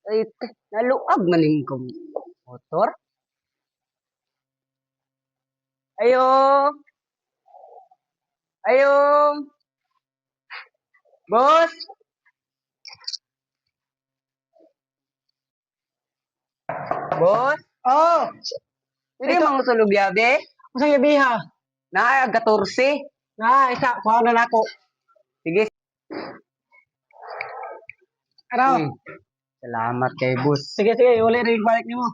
Ay, naluag maning kong motor. Ayo, ayo, boss, boss. Oh, Hindi ito, mang sulog yabe. usang yabiha. Na 14. Isa, kuha na nako. Sige. Ano? Salamat kay boss. Sige, sige, uli rin balik ni mo.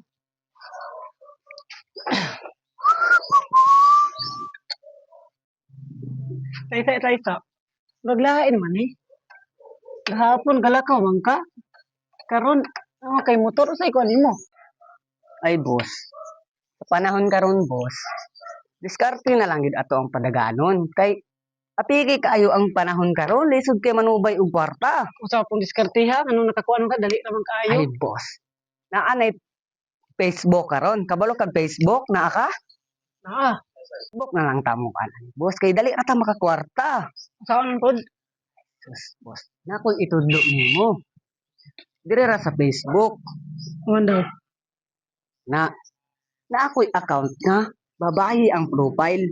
Isa. Naglain man eh. Gahapon galakaw man ka. Karon, kay motor usay ko nimo. Ay, boss. Sa panahon karon, boss. Diskarte na lang gid ato ang padaganon. Kay apiki kaayo ang panahon karon, lisod kay manubay og kwarta. Usa pong diskartiha, ano nakakuha ka dali naman kaayo. Ay, boss. Naanay Facebook karon. Kabalo kag Facebook naa ka? Ah, Facebook na lang tamo kanan. Boss, kay dali ra ta makakwarta. saan pod? Boss, nakoy itudlo nimo. Dire ra sa Facebook Manda. na ako'y account nga babae ang profile.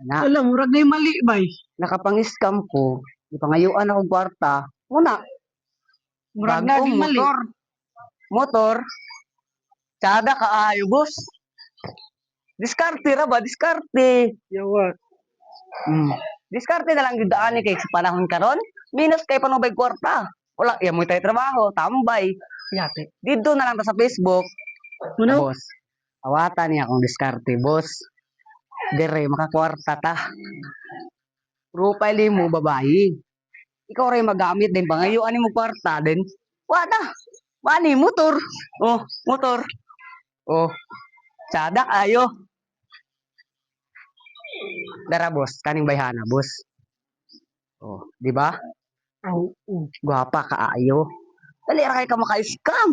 Na Alam, murag na yung mali bay. nakapang-scam ko, ipangayuan akong kwarta. Una, Murag na bagong yung mali. motor, tsada kaayo, boss. Diskarte ra ba? Diskarte. Yawa. Diskarte na lang gid ani kay sa panahon karon. Minus kay panubay kwarta. Wala, ya mo tayo trabaho, tambay. Yate. Dito na lang ta sa Facebook. Ano? Boss, awatan niya akong diskarte, boss. Dire, makakwarta ta. Profile mo, babae. Ikaw rin magamit din. Pangayuan mo kwarta din. Wala. Mani, motor. Oh, motor. Oh, sada ayo. Dara, boss. Kaning bayhana, boss. Oh, di ba? Oh, Gwapa ka ayo. Dali ra kay ka maka-scam.